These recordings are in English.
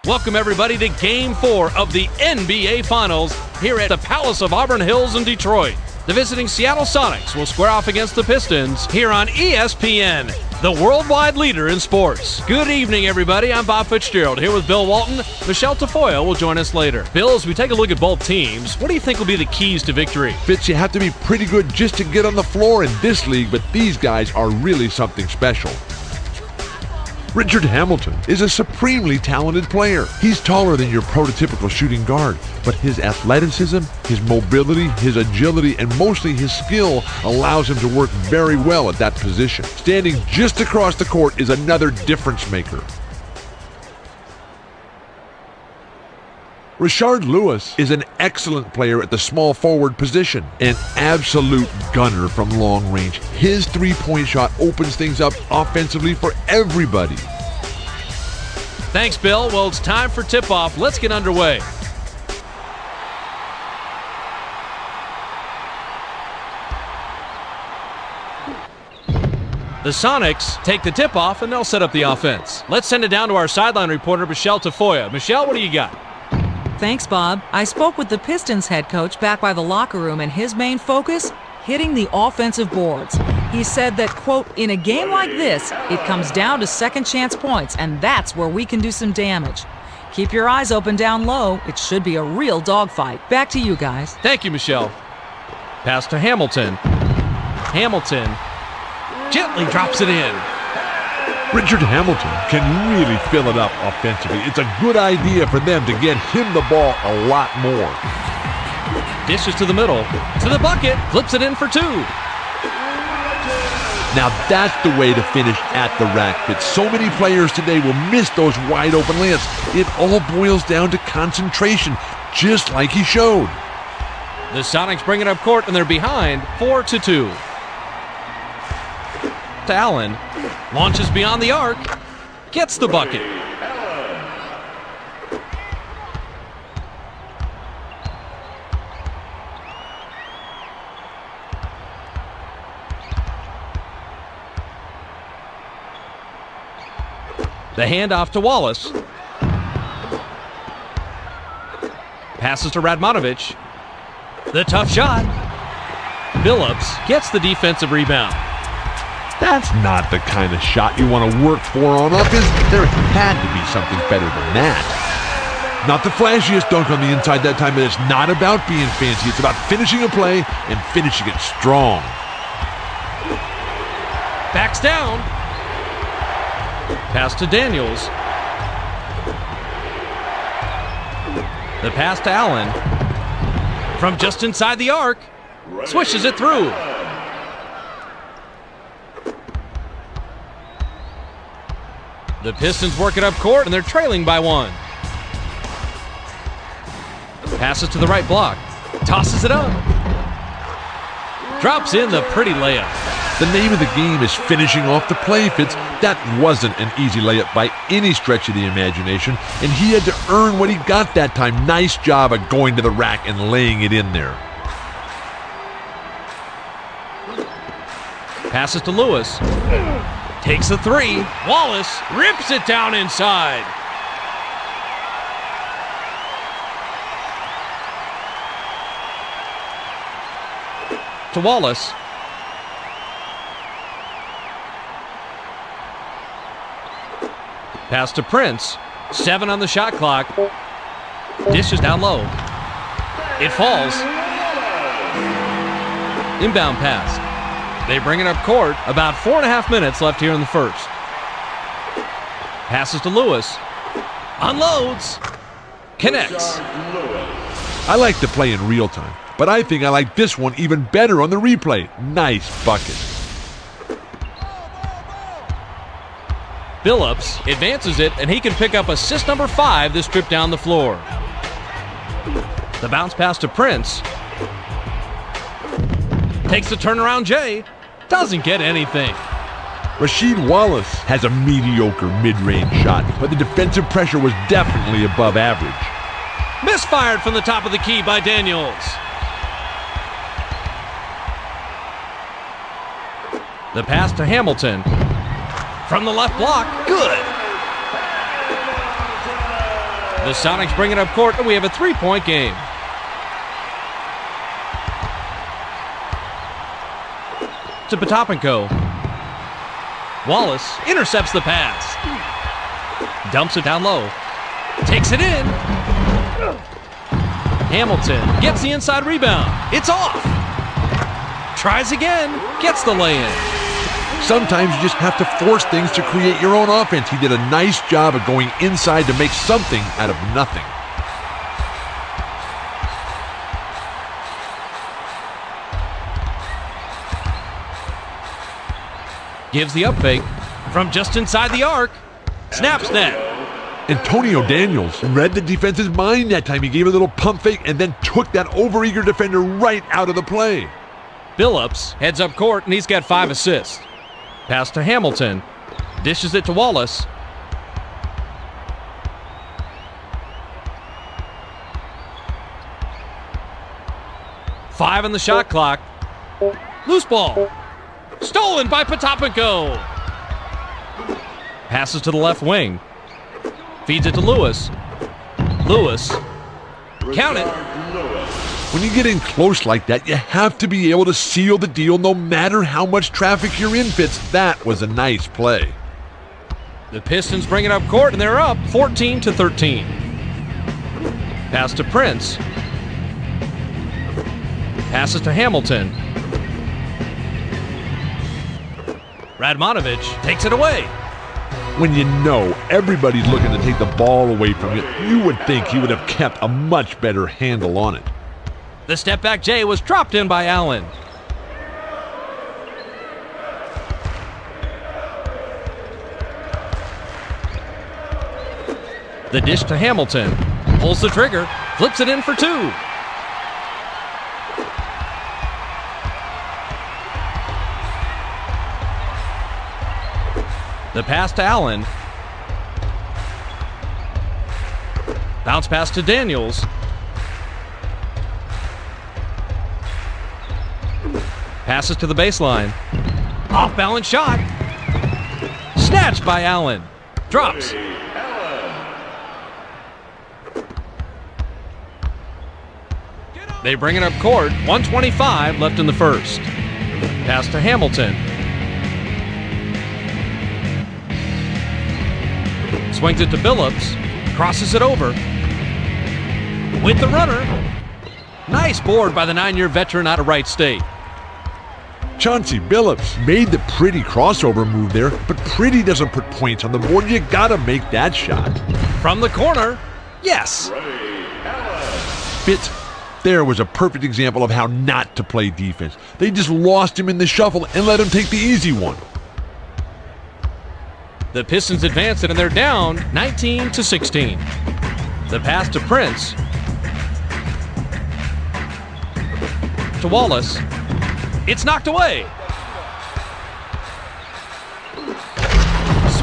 Welcome, everybody, to Game 4 of the NBA Finals here at the Palace of Auburn Hills in Detroit. The visiting Seattle Sonics will square off against the Pistons here on ESPN, the worldwide leader in sports. Good evening, everybody. I'm Bob Fitzgerald here with Bill Walton. Michelle Tafoya will join us later. Bill, as we take a look at both teams, what do you think will be the keys to victory? Fitz, you have to be pretty good just to get on the floor in this league, but these guys are really something special. Richard Hamilton is a supremely talented player. He's taller than your prototypical shooting guard, but his athleticism, his mobility, his agility, and mostly his skill allows him to work very well at that position. Standing just across the court is another difference maker. Rashard Lewis is an excellent player at the small forward position, an absolute gunner from long range. His three-point shot opens things up offensively for everybody. Thanks, Bill. Well, it's time for tip-off. Let's get underway. The Sonics take the tip-off, and they'll set up the offense. Let's send it down to our sideline reporter, Michelle Tafoya. Michelle, what do you got? Thanks, Bob. I spoke with the Pistons head coach back by the locker room, and his main focus, hitting the offensive boards. He said that, quote, in a game like this, it comes down to second chance points, and that's where we can do some damage. Keep your eyes open down low. It should be a real dogfight. Back to you guys. Thank you, Michelle. Pass to Hamilton. Hamilton gently drops it in. Richard Hamilton can really fill it up offensively. It's a good idea for them to get him the ball a lot more. Dishes to the middle, to the bucket, flips it in for two. Now that's the way to finish at the rack, but so many players today will miss those wide open layups. It all boils down to concentration, just like he showed. The Sonics bring it up court, and they're behind 4-2. To Allen, launches beyond the arc, gets the bucket. The handoff to Wallace. Passes to Radmanovich. The tough shot. Phillips gets the defensive rebound. That's not the kind of shot you want to work for on offense. There had to be something better than that. Not the flashiest dunk on the inside that time, but it's not about being fancy. It's about finishing a play and finishing it strong. Backs down. Pass to Daniels. The pass to Allen. From just inside the arc. Swishes it through. The Pistons work it up court, and they're trailing by one. Passes to the right block. Tosses it up. Drops in the pretty layup. The name of the game is finishing off the play, Fitz. That wasn't an easy layup by any stretch of the imagination, and he had to earn what he got that time. Nice job of going to the rack and laying it in there. Passes to Lewis. Takes the three. Wallace rips it down inside. To Wallace. Pass to Prince. 7 on the shot clock. Dishes down low. It falls. Inbound pass. They bring it up court. About 4.5 minutes left here in the first. Passes to Lewis. Unloads. Connects. I like to play in real time, but I think I like this one even better on the replay. Nice bucket. Phillips advances it, and he can pick up assist number 5 this trip down the floor. The bounce pass to Prince. Takes the turnaround Jay. Doesn't get anything. Rasheed Wallace has a mediocre mid-range shot, but the defensive pressure was definitely above average. Misfired from the top of the key by Daniels. The pass to Hamilton. From the left block, good. The Sonics bring it up court, and we have a 3-point game. To Potapenko. Wallace intercepts the pass. Dumps it down low. Takes it in. Hamilton gets the inside rebound. It's off. Tries again. Gets the lay-in. Sometimes you just have to force things to create your own offense. He did a nice job of going inside to make something out of nothing. Gives the up fake from just inside the arc. Snaps net. Antonio Daniels read the defense's mind that time. He gave a little pump fake and then took that overeager defender right out of the play. Billups heads up court, and he's got 5 assists. Pass to Hamilton. Dishes it to Wallace. Five on the shot clock. Loose ball. Stolen by Potapenko. Passes to the left wing. Feeds it to Lewis. Lewis. Count it. When you get in close like that, you have to be able to seal the deal no matter how much traffic you're in, Fitz. That was a nice play. The Pistons bring it up court, and they're up 14-13. Pass to Prince. Passes to Hamilton. Radmanovich takes it away. When you know everybody's looking to take the ball away from you, you would think he would have kept a much better handle on it. The step back J was dropped in by Allen. The dish to Hamilton. Pulls the trigger. Flips it in for 2. The pass to Allen. Bounce pass to Daniels. Passes to the baseline. Off-balance shot. Snatched by Allen. Drops. They bring it up court. 1:25 left in the first. Pass to Hamilton. Swings it to Billups. Crosses it over. With the runner. Nice board by the 9-year veteran out of Wright State. Chauncey Billups made the pretty crossover move there, but pretty doesn't put points on the board. You gotta make that shot. From the corner, yes. Fitz, there was a perfect example of how not to play defense. They just lost him in the shuffle and let him take the easy one. The Pistons advance it, and they're down 19-16. The pass to Prince. To Wallace. It's knocked away.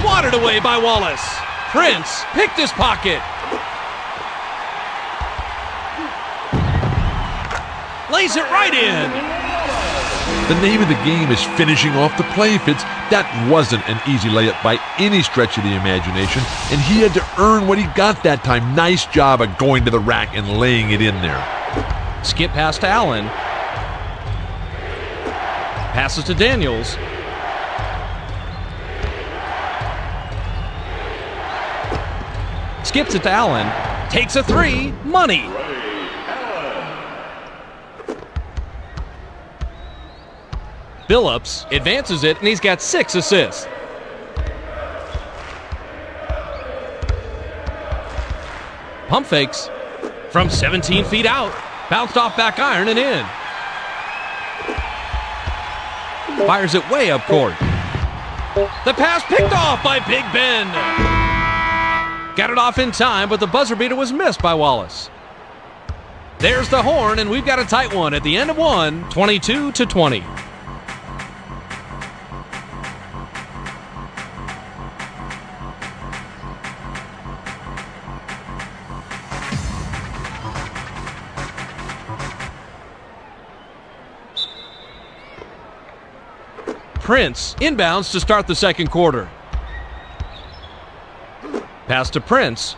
Swatted away by Wallace. Prince picked his pocket. Lays it right in. The name of the game is finishing off the play, Fitz. That wasn't an easy layup by any stretch of the imagination, and he had to earn what he got that time. Nice job of going to the rack and laying it in there. Skip pass to Allen. Passes to Daniels. Skips it to Allen. Takes a 3. Money. Billups advances it, and he's got 6 assists. Pump fakes from 17 feet out. Bounced off back iron and in. Fires it way up court. The pass picked off by Big Ben. Got it off in time, but the buzzer beater was missed by Wallace. There's the horn, and we've got a tight one at the end of one, 22-20. Prince inbounds to start the second quarter. Pass to Prince.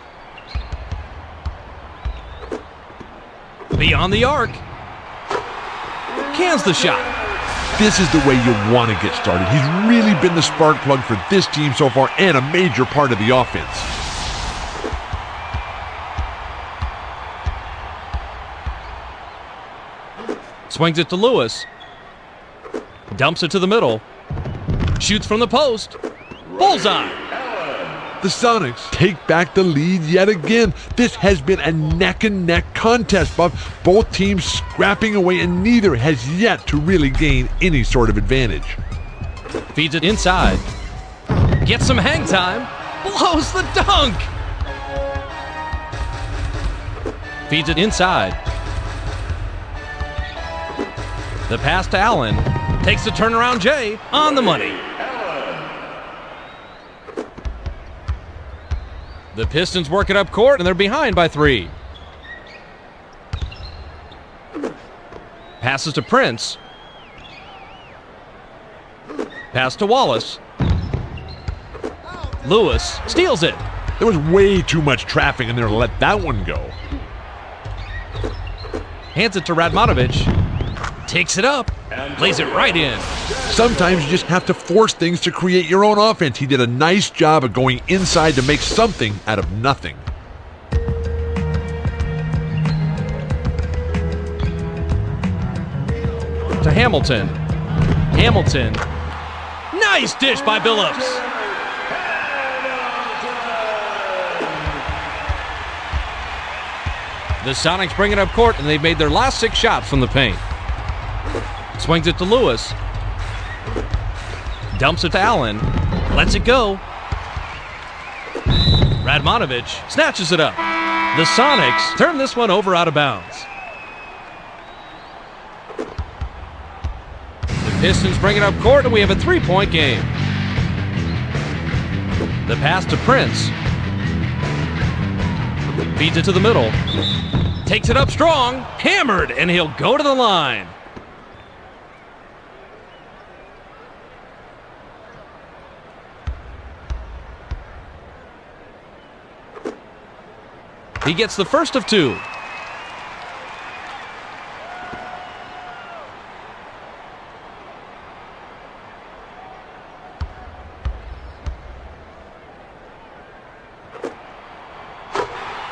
Beyond the arc. Cans the shot. This is the way you want to get started. He's really been the spark plug for this team so far and a major part of the offense. Swings it to Lewis. Dumps it to the middle. Shoots from the post. Bullseye. The Sonics take back the lead yet again. This has been a neck-and-neck contest, Bob. Both teams scrapping away, and neither has yet to really gain any sort of advantage. Feeds it inside. Gets some hang time. Blows the dunk. Feeds it inside. The pass to Allen. Takes the turnaround Jay on the money. The Pistons work it up court, and they're behind by 3. Passes to Prince. Pass to Wallace. Lewis steals it. There was way too much traffic in there to let that one go. Hands it to Radmanovich. Takes it up. Lays it right in. Sometimes you just have to force things to create your own offense. He did a nice job of going inside to make something out of nothing. To Hamilton. Hamilton. Nice dish by Billups. The Sonics bring it up court, and they've made their last 6 shots from the paint. Swings it to Lewis. Dumps it to Allen. Lets it go. Radmanovich snatches it up. The Sonics turn this one over out of bounds. The Pistons bring it up court, and we have a 3-point game. The pass to Prince. Feeds it to the middle. Takes it up strong. Hammered, and he'll go to the line. He gets the first of 2.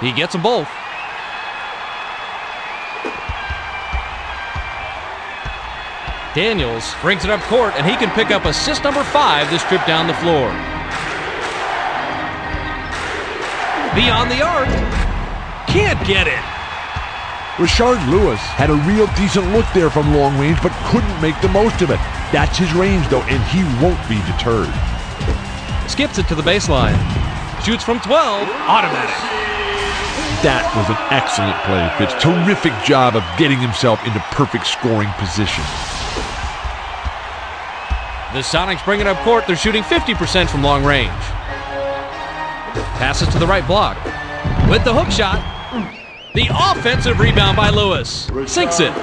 He gets them both. Daniels brings it up court, and he can pick up assist number 5 this trip down the floor. Beyond the arc. Can't get it. Rashard Lewis had a real decent look there from long range, but couldn't make the most of it. That's his range, though, and he won't be deterred. Skips it to the baseline. Shoots from 12. Automatic. That was an excellent play, Fitz. Terrific job of getting himself into perfect scoring position. The Sonics bring it up court. They're shooting 50% from long range. Passes to the right block. With the hook shot. The offensive rebound by Lewis. Sinks it.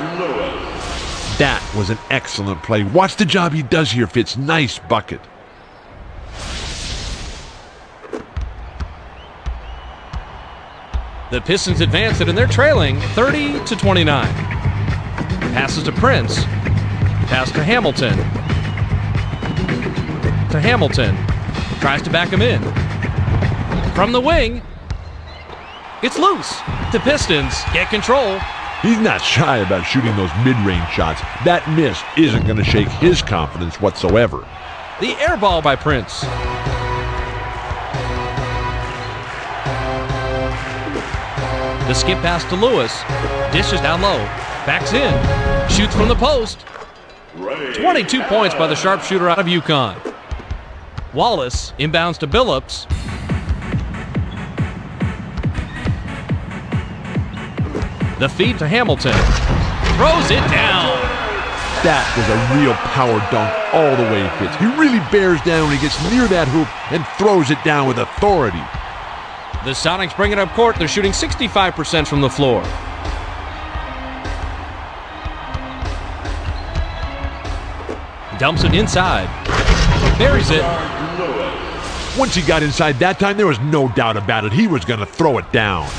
That was an excellent play. Watch the job he does here, Fitz. Nice bucket. The Pistons advance it, and they're trailing 30-29. Passes to Prince. Pass to Hamilton. To Hamilton. Tries to back him in. From the wing. It's loose. The Pistons get control. He's not shy about shooting those mid-range shots. That miss isn't going to shake his confidence whatsoever. The air ball by Prince. The skip pass to Lewis. Dishes down low. Backs in. Shoots from the post. 22 points by the sharpshooter out of UConn. Wallace inbounds to Billups. The feed to Hamilton. Throws it down. That was a real power dunk all the way, Fitz. He really bears down when he gets near that hoop and throws it down with authority. The Sonics bring it up court. They're shooting 65% from the floor. Dumps it inside. Buries it. Once he got inside that time, there was no doubt about it. He was going to throw it down.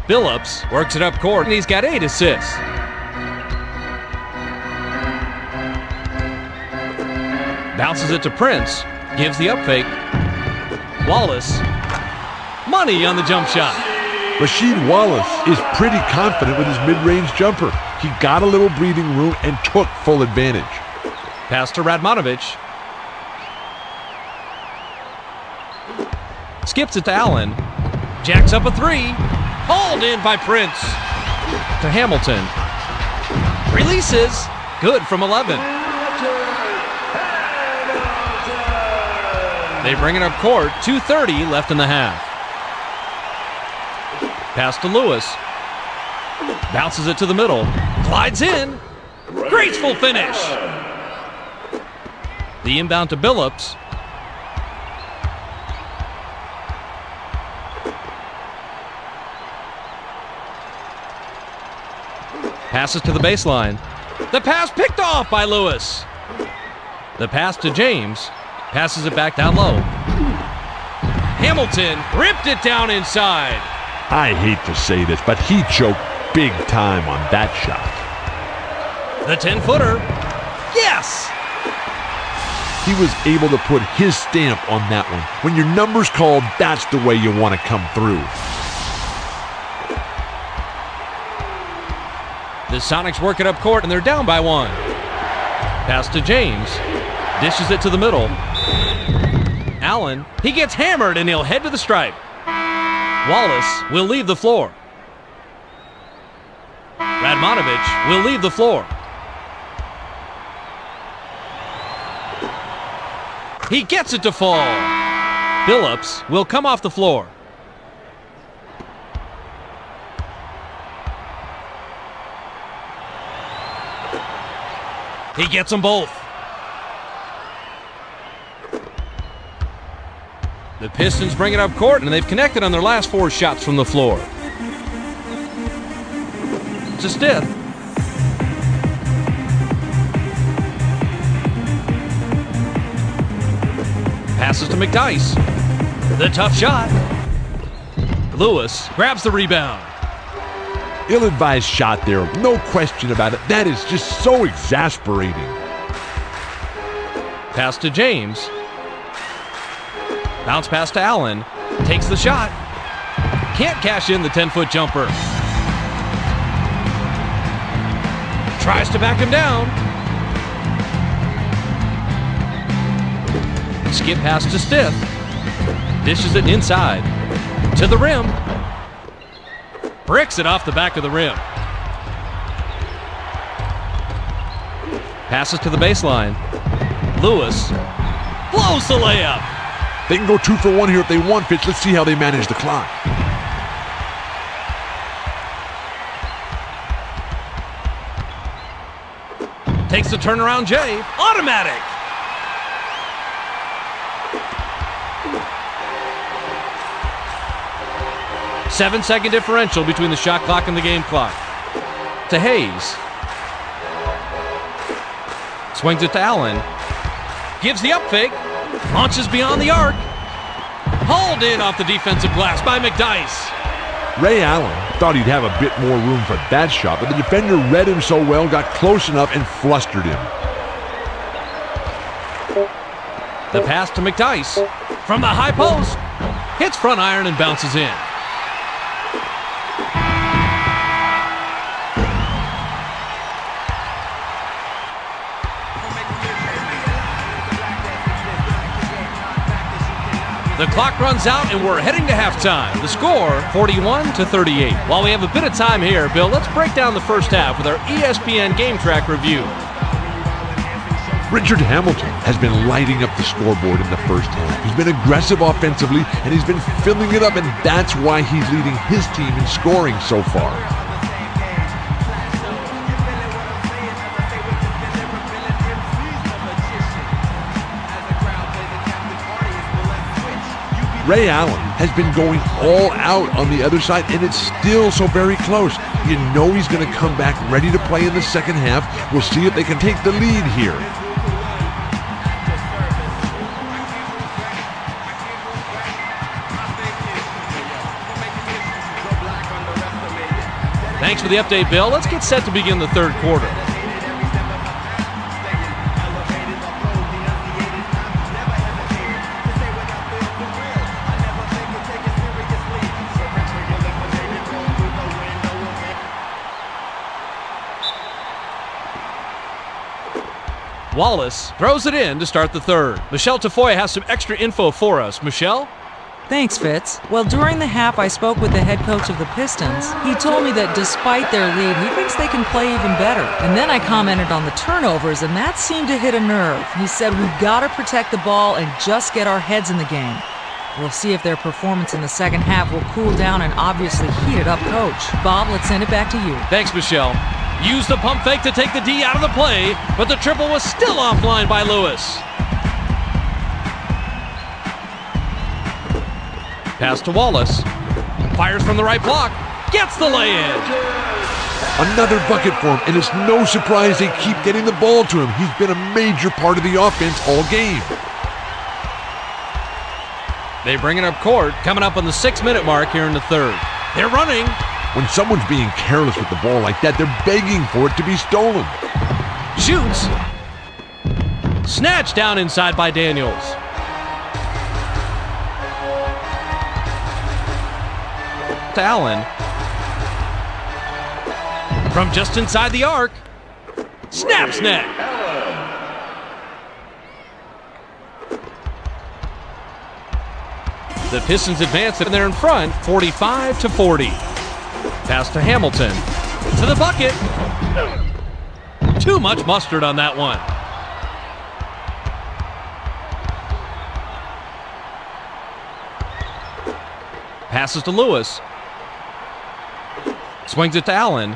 Billups works it up court, and he's got 8 assists. Bounces it to Prince. Gives the up fake. Wallace. Money on the jump shot. Rasheed Wallace is pretty confident with his mid-range jumper. He got a little breathing room and took full advantage. Pass to Radmanovich. Skips it to Allen. Jacks up a 3. Hauled in by Prince. To Hamilton. Releases. Good from 11. They bring it up court. 2:30 left in the half. Pass to Lewis. Bounces it to the middle. Glides in. Graceful finish. The inbound to Billups. Passes to the baseline. The pass picked off by Lewis. The pass to James. Passes it back down low. Hamilton ripped it down inside. I hate to say this, but he choked big time on that shot. The 10-footer. Yes! He was able to put his stamp on that one. When your number's called, that's the way you want to come through. The Sonics work it up court, and they're down by 1. Pass to James. Dishes it to the middle. Allen, he gets hammered, and he'll head to the stripe. Wallace will leave the floor. Radmanovich will leave the floor. He gets it to fall. Billups will come off the floor. He gets them both. The Pistons bring it up court, and they've connected on their last 4 shots from the floor. To Stith. Passes to McDyess. The tough shot. Lewis grabs the rebound. Ill-advised shot there, no question about it. That is just so exasperating. Pass to James. Bounce pass to Allen. Takes the shot. Can't cash in the 10-foot jumper. Tries to back him down. Skip pass to Stith. Dishes it inside. To the rim. Bricks it off the back of the rim. Passes to the baseline. Lewis blows the layup. They can go 2 for 1 here if they want, Fitz. Let's see how they manage the clock. Takes the turnaround J. Automatic. Seven-second differential between the shot clock and the game clock. To Hayes. Swings it to Allen. Gives the up fake. Launches beyond the arc. Hauled in off the defensive glass by McDyess. Ray Allen thought he'd have a bit more room for that shot, but the defender read him so well, got close enough, and flustered him. The pass to McDyess. From the high post. Hits front iron and bounces in. The clock runs out, and we're heading to halftime. The score, 41-38. While we have a bit of time here, Bill, let's break down the first half with our ESPN Game Track review. Richard Hamilton has been lighting up the scoreboard in the first half. He's been aggressive offensively, and he's been filling it up, and that's why he's leading his team in scoring so far. Ray Allen has been going all out on the other side, and it's still so very close. You know he's going to come back ready to play in the second half. We'll see if they can take the lead here. Thanks for the update, Bill. Let's get set to begin the third quarter. Wallace throws it in to start the third. Michelle Tafoya has some extra info for us. Michelle? Thanks, Fitz. Well, during the half, I spoke with the head coach of the Pistons. He told me that despite their lead, he thinks they can play even better. And then I commented on the turnovers, and that seemed to hit a nerve. He said, we've got to protect the ball and just get our heads in the game. We'll see if their performance in the second half will cool down and obviously heat it up, Coach. Bob, let's send it back to you. Thanks, Michelle. Used the pump fake to take the D out of the play, but the triple was still offline by Lewis. Pass to Wallace. Fires from the right block. Gets the lay-in. Another bucket for him, and it's no surprise they keep getting the ball to him. He's been a major part of the offense all game. They bring it up court, coming up on the 6-minute mark here in the third. They're running. When someone's being careless with the ball like that, they're begging for it to be stolen. Shoots. Snatched down inside by Daniels. To Allen. From just inside the arc. Snaps net. The Pistons advance and they're in front, 45-40. Pass to Hamilton. To the bucket. Too much mustard on that one. Passes to Lewis. Swings it to Allen.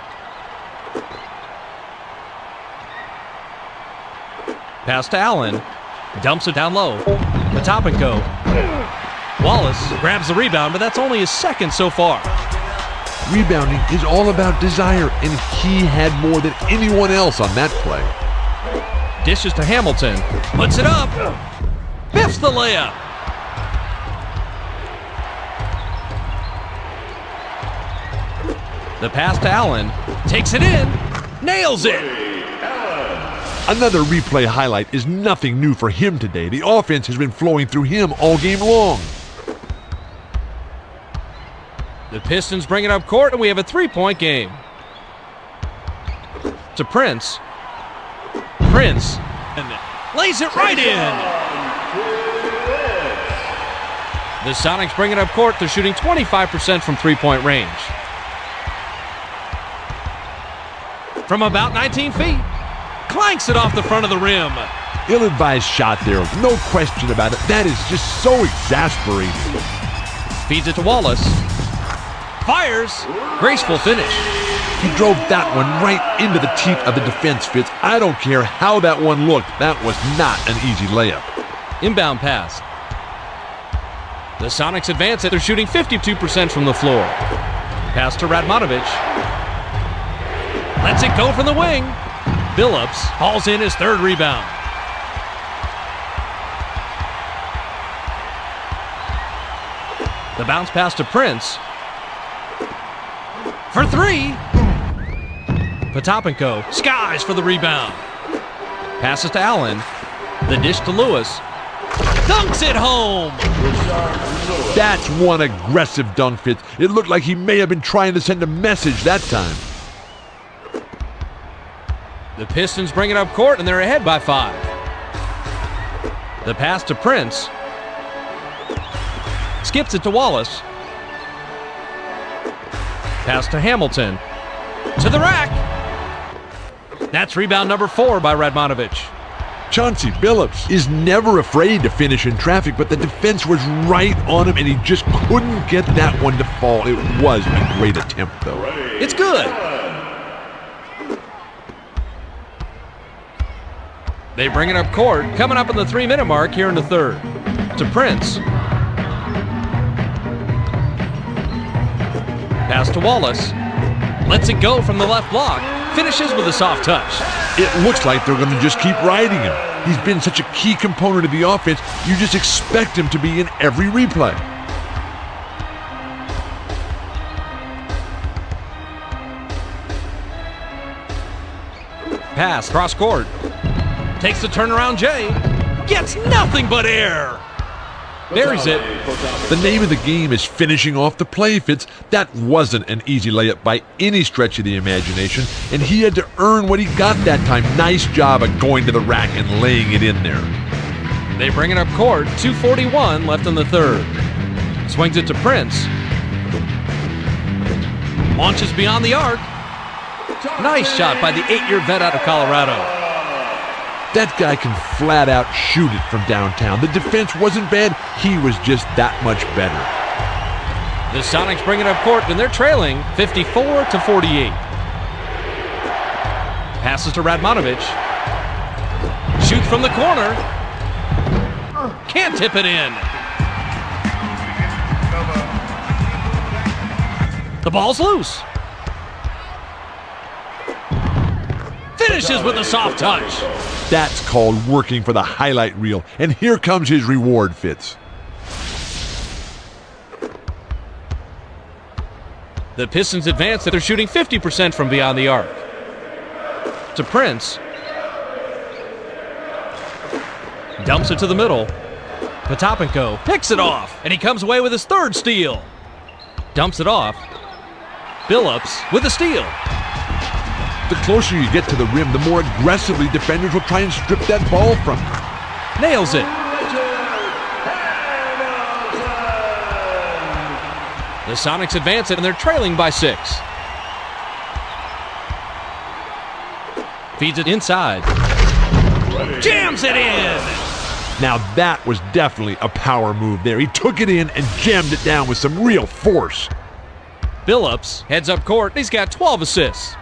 Pass to Allen. Dumps it down low. Matopinko. Wallace grabs the rebound, but that's only his second so far. Rebounding is all about desire, and he had more than anyone else on that play. Dishes to Hamilton. Puts it up. Biffs the layup. The pass to Allen. Takes it in. Nails it. Another replay highlight is nothing new for him today. The offense has been flowing through him all game long. The Pistons bring it up court, and we have a 3-point game. To Prince. Prince. And lays it right in. The Sonics bring it up court. They're shooting 25% from three-point range. From about 19 feet. Clanks it off the front of the rim. Ill-advised shot there, no question about it. That is just so exasperating. Feeds it to Wallace. Fires. Graceful finish. He drove that one right into the teeth of the defense, Fitz. I don't care how that one looked. That was not an easy layup. Inbound pass. The Sonics advance it. They're shooting 52% from the floor. Pass to Radmanovic. Lets it go from the wing. Billups hauls in his third rebound. The bounce pass to Prince. For three. Potapенko skies for the rebound. Passes to Allen. The dish to Lewis. Dunks it home. That's one aggressive dunk, Fitz. It looked like he may have been trying to send a message that time. The Pistons bring it up court, and they're ahead by 5. The pass to Prince. Skips it to Wallace. Pass to Hamilton. To the rack. That's rebound number 4 by Radmanovic. Chauncey Billups is never afraid to finish in traffic, but the defense was right on him, and he just couldn't get that one to fall. It was a great attempt, though. It's good. They bring it up court, coming up on the 3-minute mark here in the third. To Prince. Pass to Wallace. Lets it go from the left block. Finishes with a soft touch. It looks like they're going to just keep riding him. He's been such a key component of the offense, you just expect him to be in every replay. pass cross court. Takes the turnaround Jay. Gets nothing but air. Buries it. The name of the game is finishing off the play, Fitz. That wasn't an easy layup by any stretch of the imagination, and he had to earn what he got that time. Nice job of going to the rack and laying it in there. They bring it up court. 2:41 left in the third. Swings it to Prince. Launches beyond the arc. Nice shot by the 8-year vet out of Colorado. That guy can flat out shoot it from downtown. The defense wasn't bad. He was just that much better. The Sonics bring it up court, and they're trailing 54-48. Passes to Radmanovic. Shoots from the corner. Can't tip it in. The ball's loose. Finishes with a soft touch. That's called working for the highlight reel. And here comes his reward, Fitz. The Pistons advance that they're shooting 50% from beyond the arc. To Prince. Dumps it to the middle. Potapenko picks it off, and he comes away with his third steal. Dumps it off. Billups with a steal. The closer you get to the rim, the more aggressively defenders will try and strip that ball from you. Nails it. The Sonics advance it, and they're trailing by 6. Feeds it inside. Jams it in! Now that was definitely a power move there. He took it in and jammed it down with some real force. Billups heads up court. He's got 12 assists.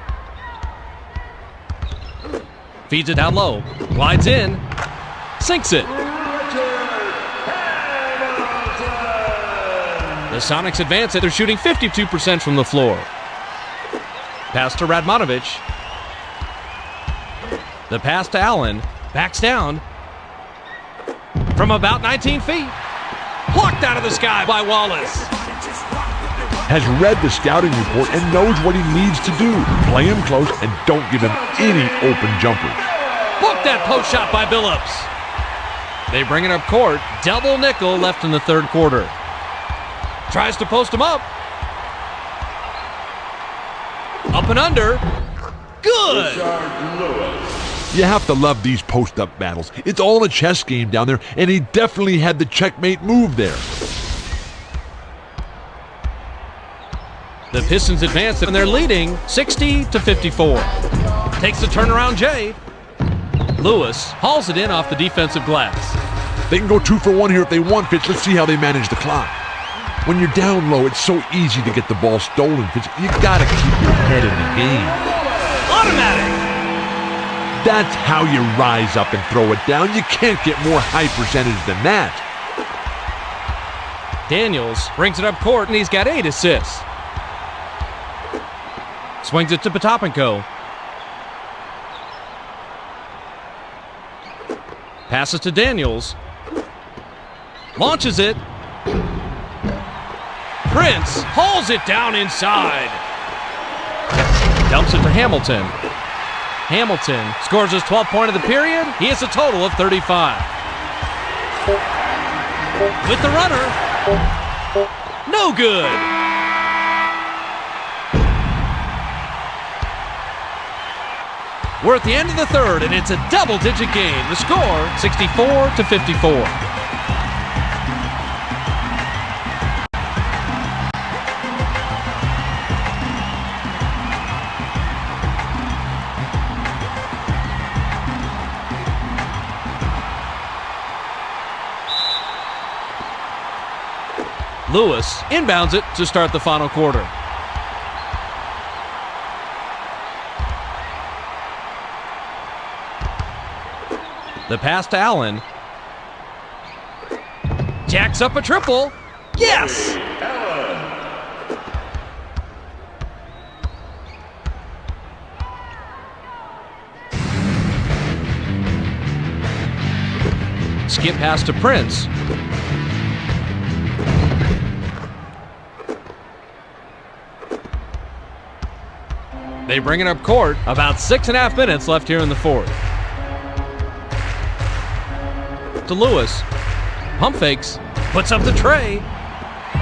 Feeds it down low. Glides in. Sinks it. The Sonics advance it. They're shooting 52% from the floor. Pass to Radmanovic. The pass to Allen. Backs down. From about 19 feet. Plucked out of the sky by Wallace. Has read the scouting report and knows what he needs to do. Play him close and don't give him any open jumpers. Book that post shot by Billups. They bring it up court. Double nickel left in the third quarter. Tries to post him up. Up and under. Good. You have to love these post-up battles. It's all a chess game down there, and he definitely had the checkmate move there. The Pistons advance, and they're leading 60-54. Takes the turnaround Jay. Lewis hauls it in off the defensive glass. They can go 2 for 1 here if they want, Fitz. Let's see how they manage the clock. When you're down low, it's so easy to get the ball stolen, Fitz. You gotta keep your head in the game. Automatic! That's how you rise up and throw it down. You can't get more high percentage than that. Daniels brings it up court, and he's got 8 assists. Swings it to Potapenko. Passes to Daniels. Launches it. Prince hauls it down inside. Dumps it to Hamilton. Hamilton scores his 12th point of the period. He has a total of 35. With the runner. No good. We're at the end of the third, and it's a double-digit game. The score, 64-54. Lewis inbounds it to start the final quarter. The pass to Allen. Jacks up a triple. Yes! Skip pass to Prince. They bring it up court. About 6.5 minutes left here in the fourth. To Lewis. Pump fakes. Puts up the tray.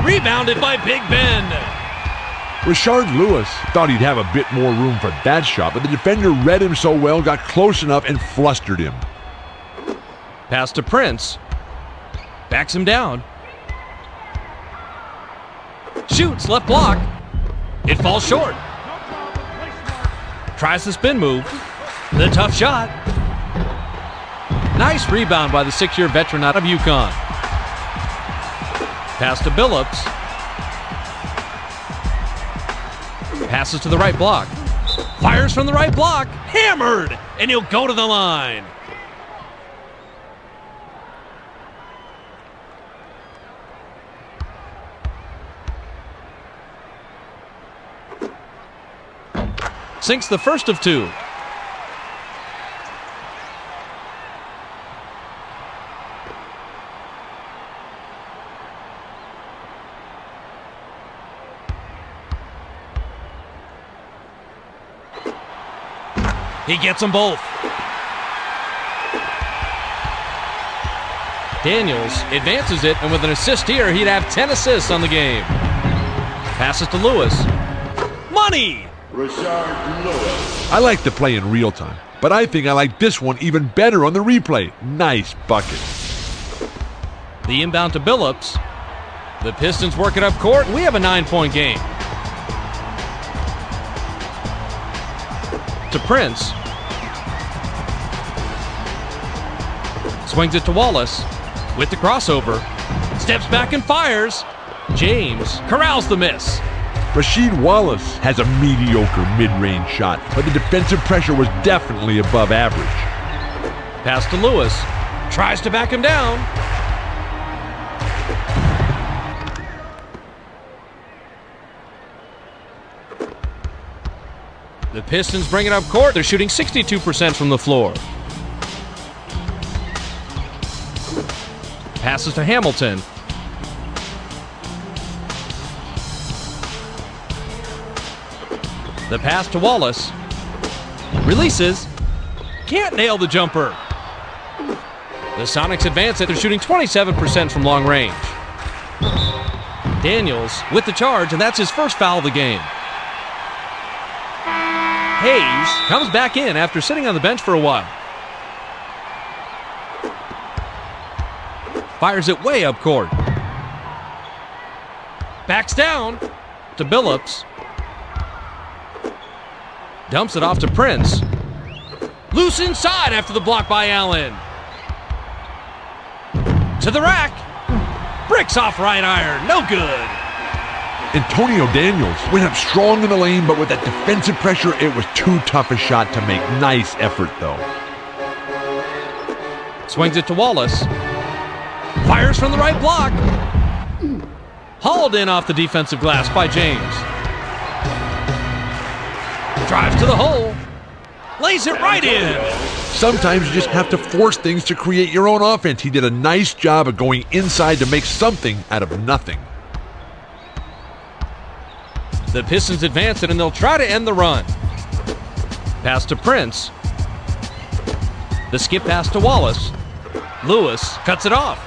Rebounded by Big Ben. Rashard Lewis thought he'd have a bit more room for that shot, but the defender read him so well, got close enough, and flustered him. Pass to Prince. Backs him down. Shoots, left block. It falls short. Tries the spin move. The tough shot. Nice rebound by the 6-year veteran out of UConn. Pass to Billups. Passes to the right block. Fires from the right block. Hammered! And he'll go to the line. Sinks the first of two. He gets them both. Daniels advances it, and with an assist here, he'd have 10 assists on the game. Passes to Lewis. Money! Rashard Lewis. I like the play in real time, but I think I like this one even better on the replay. Nice bucket. The inbound to Billups. The Pistons work it up court. We have a 9-point game. To Prince. Swings it to Wallace with the crossover. Steps back and fires. James corrals the miss. Rasheed Wallace has a mediocre mid-range shot, but the defensive pressure was definitely above average. Pass to Lewis. Tries to back him down. The Pistons bring it up court. They're shooting 62% from the floor. Passes to Hamilton. The pass to Wallace. Releases. Can't nail the jumper. The Sonics advance it. They're shooting 27% from long range. Daniels with the charge, and that's his first foul of the game. Hayes comes back in after sitting on the bench for a while. Fires it way up court. Backs down to Billups. Dumps it off to Prince. Loose inside after the block by Allen. To the rack. Bricks off right iron. No good. Antonio Daniels went up strong in the lane, but with that defensive pressure, it was too tough a shot to make. Nice effort, though. Swings it to Wallace. Fires from the right block. Hauled in off the defensive glass by James. Drives to the hole. Lays it right in. Sometimes you just have to force things to create your own offense. He did a nice job of going inside to make something out of nothing. The Pistons advance it, and they'll try to end the run. Pass to Prince. The skip pass to Wallace. Lewis cuts it off.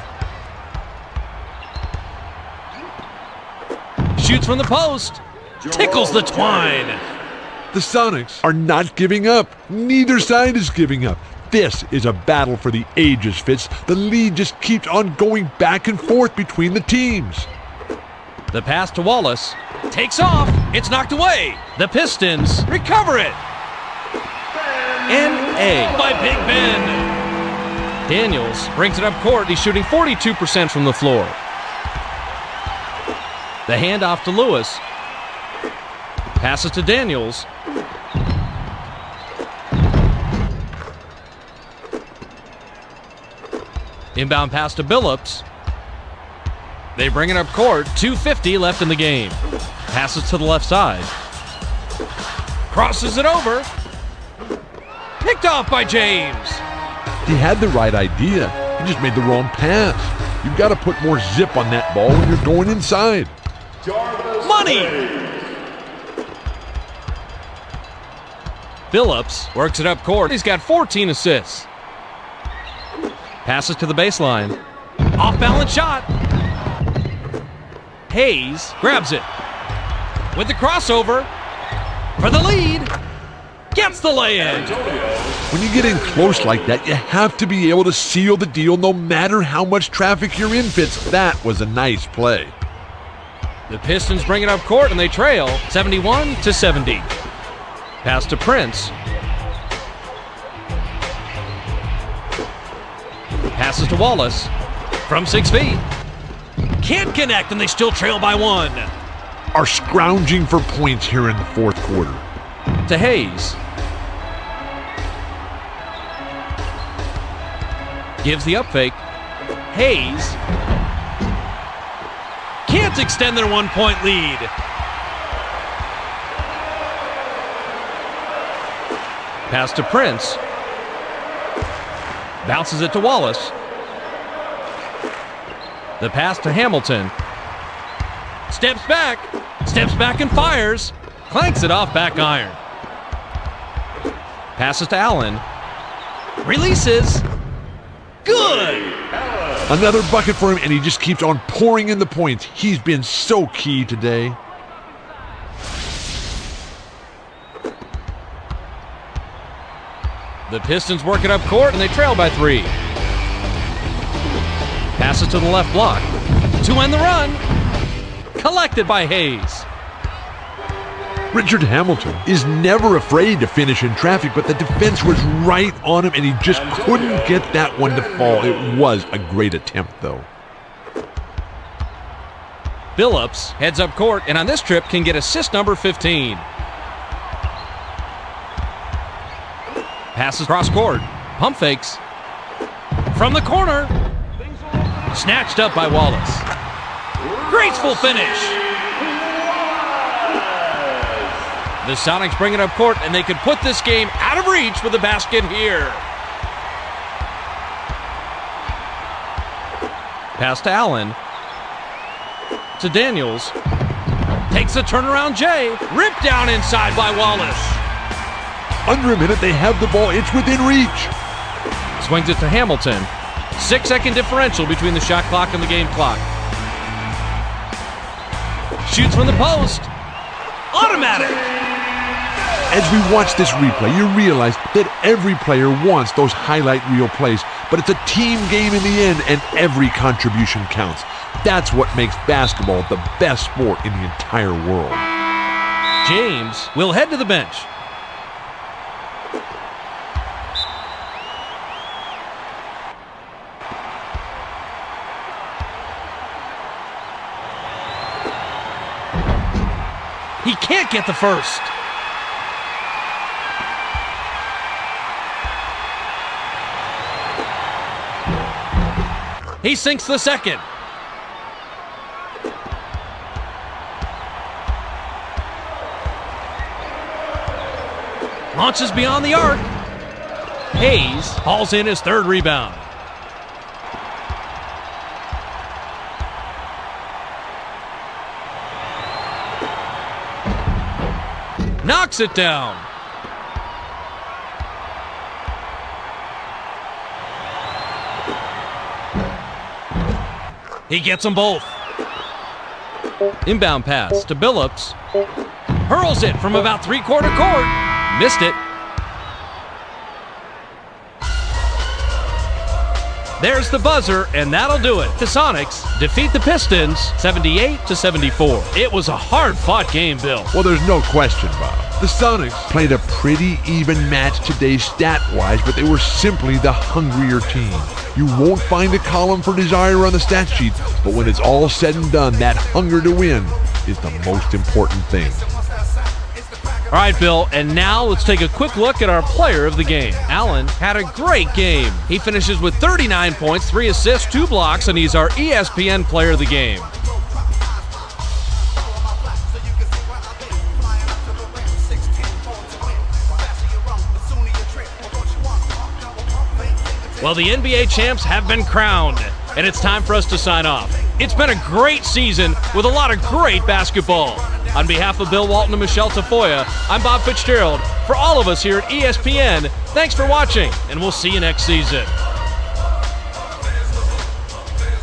Shoots from the post. Tickles the twine. The Sonics are not giving up. Neither side is giving up. This is a battle for the ages, Fitz. The lead just keeps on going back and forth between the teams. The pass to Wallace. Takes off. It's knocked away. The Pistons recover it. N.A. by Big Ben. Daniels brings it up court. He's shooting 42% from the floor. The handoff to Lewis. Passes to Daniels. Inbound pass to Billups. They bring it up court. 2:50 left in the game. Passes to the left side. Crosses it over. Picked off by James. He had the right idea. He just made the wrong pass. You've got to put more zip on that ball when you're going inside. Money! Billups works it up court. He's got 14 assists. Passes to the baseline. Off-balance shot. Hayes grabs it. With the crossover. For the lead. Gets the lay-in. When you get in close like that, you have to be able to seal the deal no matter how much traffic you're in, Fitz. That was a nice play. The Pistons bring it up court and they trail 71-70. Pass to Prince. Passes to Wallace from 6 feet. Can't connect and they still trail by 1. Are scrounging for points here in the fourth quarter. To Hayes. Gives the up fake. Hayes. Can't extend their 1-point lead. Pass to Prince. Bounces it to Wallace. The pass to Hamilton. Steps back and fires. Clanks it off back iron. Passes to Allen. Releases. Good! Another bucket for him, and he just keeps on pouring in the points. He's been so key today. The Pistons work it up court, and they trail by 3. Passes to the left block. To end the run. Collected by Hayes. Richard Hamilton is never afraid to finish in traffic, but the defense was right on him, and he just couldn't get that one to fall. It was a great attempt, though. Billups heads up court, and on this trip can get assist number 15. Passes cross court. Pump fakes. From the corner. Snatched up by Wallace. Graceful finish. The Sonics bring it up court, and they could put this game out of reach with a basket here. Pass to Allen. To Daniels. Takes a turnaround J. Ripped down inside by Wallace. Under a minute, they have the ball. It's within reach. Swings it to Hamilton. 6-second differential between the shot clock and the game clock. Shoots from the post. Automatic. As we watch this replay, you realize that every player wants those highlight reel plays, but it's a team game in the end, and every contribution counts. That's what makes basketball the best sport in the entire world. James will head to the bench. He can't get the first. He sinks the second. Launches beyond the arc. Hayes hauls in his third rebound. Knocks it down. He gets them both. Inbound pass to Billups. Hurls it from about three-quarter court. Missed it. There's the buzzer, and that'll do it. The Sonics defeat the Pistons 78-74. It was a hard-fought game, Bill. Well, there's no question, Bob. The Sonics played a pretty even match today stat-wise, but they were simply the hungrier team. You won't find a column for desire on the stat sheet, but when it's all said and done, that hunger to win is the most important thing. All right, Bill, and now let's take a quick look at our player of the game. Allen had a great game. He finishes with 39 points, 3 assists, 2 blocks, and he's our ESPN player of the game. Well, the NBA champs have been crowned, and it's time for us to sign off. It's been a great season with a lot of great basketball. On behalf of Bill Walton and Michelle Tafoya, I'm Bob Fitzgerald. For all of us here at ESPN, thanks for watching, and we'll see you next season.